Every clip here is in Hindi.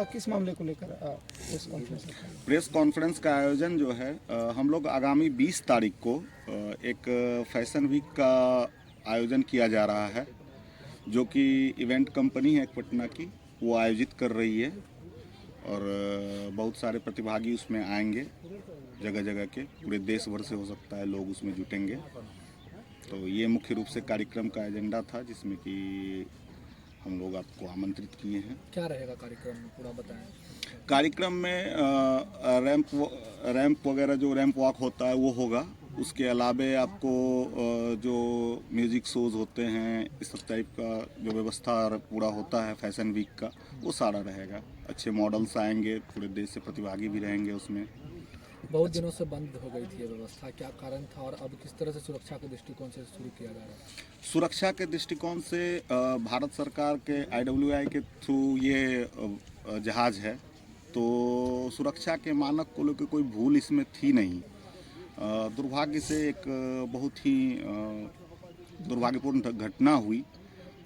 किस मामले को लेकर प्रेस कॉन्फ्रेंस का आयोजन जो है हम लोग आगामी 20 तारीख को एक फैशन वीक का आयोजन किया जा रहा है, जो कि इवेंट कंपनी है एक पटना की, वो आयोजित कर रही है और बहुत सारे प्रतिभागी उसमें आएंगे, जगह जगह के, पूरे देश भर से हो सकता है लोग उसमें जुटेंगे। तो ये मुख्य रूप से कार्यक्रम का एजेंडा था, जिसमें कि हम लोग आपको आमंत्रित किए हैं। क्या रहेगा कार्यक्रम में, पूरा बताएं। कार्यक्रम में रैंप वगैरह, जो रैंप वॉक होता है वो होगा। उसके अलावे आपको जो म्यूज़िक शोज़ होते हैं, इस सब टाइप का जो व्यवस्था पूरा होता है फैशन वीक का, वो सारा रहेगा। अच्छे मॉडल्स आएंगे, पूरे देश से प्रतिभागी भी रहेंगे उसमें। बहुत दिनों से बंद हो गई थी ये व्यवस्था, क्या कारण था और अब किस तरह से सुरक्षा के दृष्टिकोण से शुरू किया जा रहा है? सुरक्षा के दृष्टिकोण से भारत सरकार के IWI के थ्रू ये जहाज़ है, तो सुरक्षा के मानक को लेकर कोई भूल इसमें थी नहीं। दुर्भाग्य से एक बहुत ही दुर्भाग्यपूर्ण घटना हुई,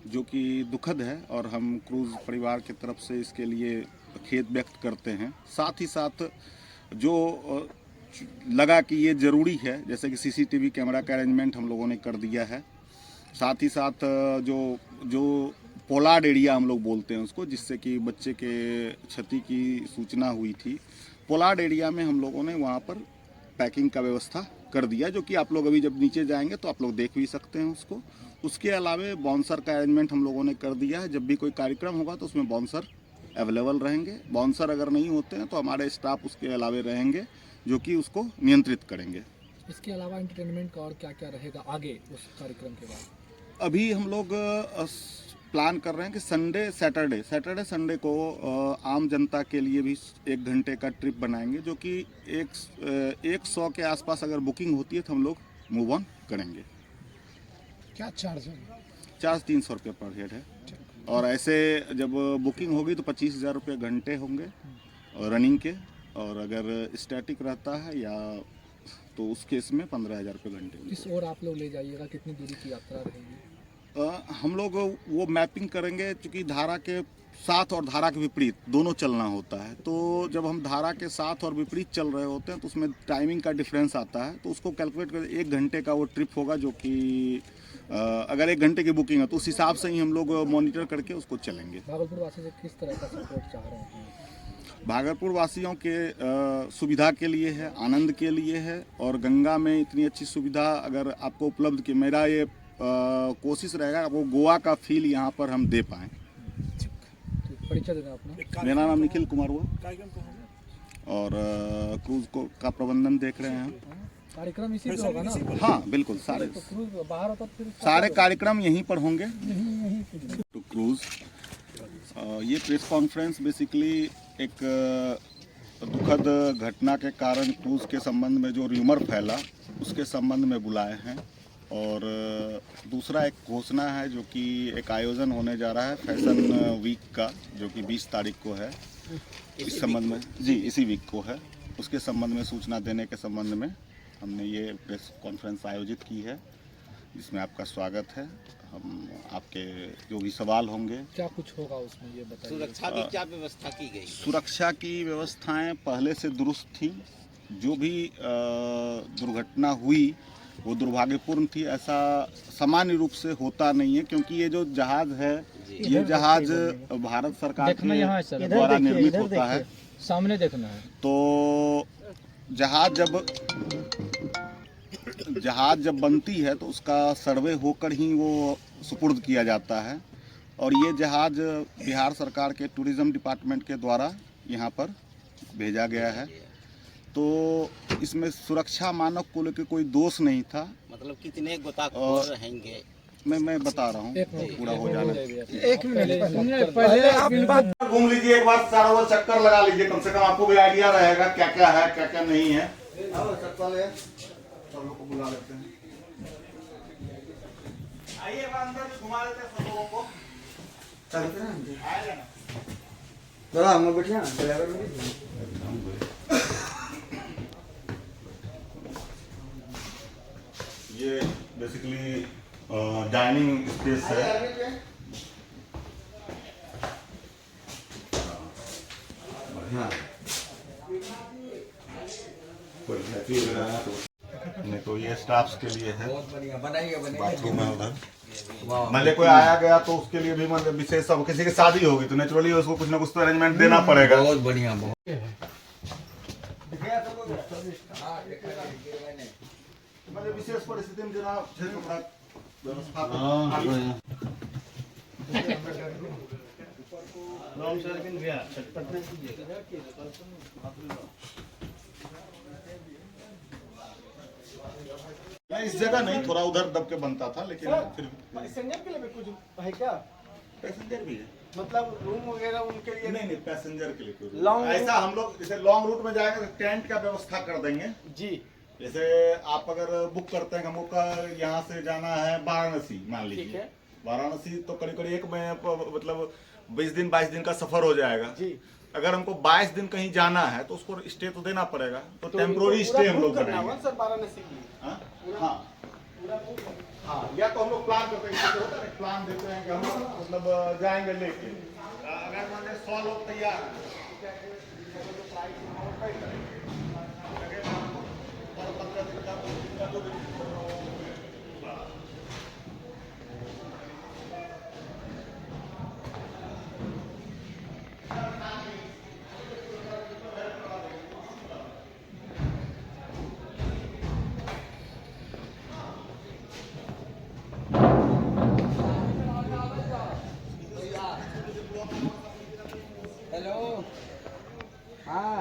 जो कि दुखद है, और हम क्रूज़ परिवार की तरफ से इसके लिए खेद व्यक्त करते हैं। साथ ही साथ जो लगा कि ये ज़रूरी है, जैसे कि CCTV कैमरा का अरेंजमेंट हम लोगों ने कर दिया है। साथ ही साथ जो पोलार्ड एरिया हम लोग बोलते हैं उसको, जिससे कि बच्चे के क्षति की सूचना हुई थी, पोलार्ड एरिया में हम लोगों ने वहाँ पर पैकिंग का व्यवस्था कर दिया, जो कि आप लोग अभी जब नीचे जाएंगे तो आप लोग देख भी सकते हैं उसको। उसके अलावे बाउंसर का अरेंजमेंट हम लोगों ने कर दिया है। जब भी कोई कार्यक्रम होगा तो उसमें बाउंसर अवेलेबल रहेंगे। बाउंसर अगर नहीं होते हैं तो हमारे स्टाफ उसके अलावे रहेंगे, जो कि उसको नियंत्रित करेंगे। इसके अलावा एंटरटेनमेंट का और क्या क्या रहेगा आगे उस कार्यक्रम के बाद? अभी हम लोग प्लान कर रहे हैं कि सैटरडे संडे को आम जनता के लिए भी 1 घंटे का ट्रिप बनाएंगे, जो कि 100 के आसपास अगर बुकिंग होती है तो हम लोग मूव ऑन करेंगे। क्या चार्ज है? चार्ज 300 रुपये पर हेड है, और ऐसे जब बुकिंग होगी तो 25,000 रुपये घंटे होंगे और रनिंग के, और अगर स्टैटिक रहता है या तो उस केस में 15,000 रुपये घंटे। किस ओर आप लोग ले जाइएगा, कितनी दूरी की यात्रा रहेगी? हम लोग वो मैपिंग करेंगे, क्योंकि धारा के साथ और धारा के विपरीत दोनों चलना होता है। तो जब हम धारा के साथ और विपरीत चल रहे होते हैं तो उसमें टाइमिंग का डिफरेंस आता है, तो उसको कैलकुलेट कर 1 घंटे का वो ट्रिप होगा, जो कि अगर 1 घंटे की बुकिंग है तो उस हिसाब से ही हम लोग मॉनिटर करके उसको चलेंगे। भागलपुर वासी से किस तरह का सपोर्ट चाह रहे हैं? भागलपुर वासियों के सुविधा के लिए है, आनंद के लिए है, और गंगा में इतनी अच्छी सुविधा अगर आपको उपलब्ध की, मेरा ये कोशिश रहेगा वो गोवा का फील यहाँ पर हम दे पाएँ। परिचय देना अपना। मेरा नाम निखिल कुमार हुआ, और क्रूज का प्रबंधन देख रहे हैं हम। कार्यक्रम इसी पे होगा ना? हाँ बिल्कुल, सारे तो क्रूज बाहर होता फिर सारे कार्यक्रम यहीं पर होंगे। तो क्रूज ये प्रेस कॉन्फ्रेंस बेसिकली एक दुखद घटना के कारण क्रूज के संबंध में जो र्यूमर फैला, उसके संबंध में बुलाए हैं। और दूसरा एक घोषणा है, जो कि एक आयोजन होने जा रहा है फैशन वीक का, जो कि 20 तारीख को है। इस संबंध में जी, इसी वीक को है, उसके संबंध में सूचना देने के संबंध में हमने ये प्रेस कॉन्फ्रेंस आयोजित की है, जिसमें आपका स्वागत है। हम आपके जो भी सवाल होंगे, क्या कुछ होगा उसमें ये बताइए। सुरक्षा की क्या व्यवस्था की गई? सुरक्षा की व्यवस्थाएं पहले से दुरुस्त थी। जो भी दुर्घटना हुई वो दुर्भाग्यपूर्ण थी। ऐसा सामान्य रूप से होता नहीं है, क्योंकि ये जो जहाज है, ये जहाज भारत सरकार के द्वारा निर्मित होता है। सामने देखना है। तो जहाज जब बनती है तो उसका सर्वे होकर ही वो सुपुर्द किया जाता है, और ये जहाज बिहार सरकार के टूरिज्म डिपार्टमेंट के द्वारा यहाँ पर भेजा गया है। तो इसमें सुरक्षा मानक को लेकर कोई दोष नहीं था। मतलब कितने गोताखोर रहेंगे? मैं बता रहा हूँ, पूरा हो जाना। 1 मिनट पहले आप घूम लीजिए एक बार, सारा वो चक्कर लगा लीजिए, कम से कम आपको भी आइडिया रहेगा क्या क्या है, क्या क्या नहीं है। सब लोग को बुला लेते हैं, आइए अंदर घुमा देते हैं सब लोगों को। चलते हैं आइए ना, दादा, हम बैठिए ना, ड्राइवर में। ये बेसिकली डाइनिंग स्पेस है। हाँ नहीं तो ये स्टाफ्स के लिए है, बहुत बढ़िया बनाइए बाथरूम है उधर। मान कोई आया गया तो उसके लिए भी मतलब विशेष, सब किसी की शादी होगी तो नेचुरली उसको कुछ ना कुछ तो अरेंजमेंट देना पड़ेगा। बहुत बढ़िया बहुत मतलब विशेष परिस्थिति में जरा व्यवस्था इस जगह नहीं, थोड़ा उधर दब के बनता था, लेकिन फिर पैसेंजर के लिए भी कुछ है क्या? पैसेंजर भी है, मतलब रूम वगैरह उनके लिए? नहीं पैसेंजर के लिए कोई लॉन्ग ऐसा हम लोग जैसे लॉन्ग रूट में जाएंगे तो टेंट का व्यवस्था कर देंगे जी। जैसे आप अगर बुक करते हैं, हमको यहाँ से जाना है वाराणसी, मान ठीक लीजिए है। वाराणसी तो करीब करीब एक महीने मतलब 20 दिन 22 दिन का सफर हो जाएगा जी। अगर हमको 22 दिन कहीं जाना है तो उसको स्टे तो देना पड़ेगा, तो टेम्पोररी इनको पूरा स्टे हम लोग बुक करना बनाएंगे। होगा सर वाराणसी के लिए? हाँ पूरा बुक हाँ, या तो हम लोग प्लान करते हैं, जैसे होता है ना, प्लान देते हैं कि हम लोग मतलब जाएंगे लेके, अगर मान लीजिए 100 लोग तैयार हैं हेलो हाँ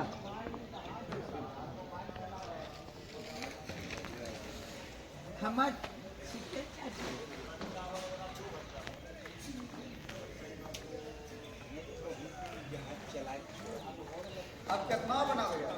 अब कितना बनाओगे?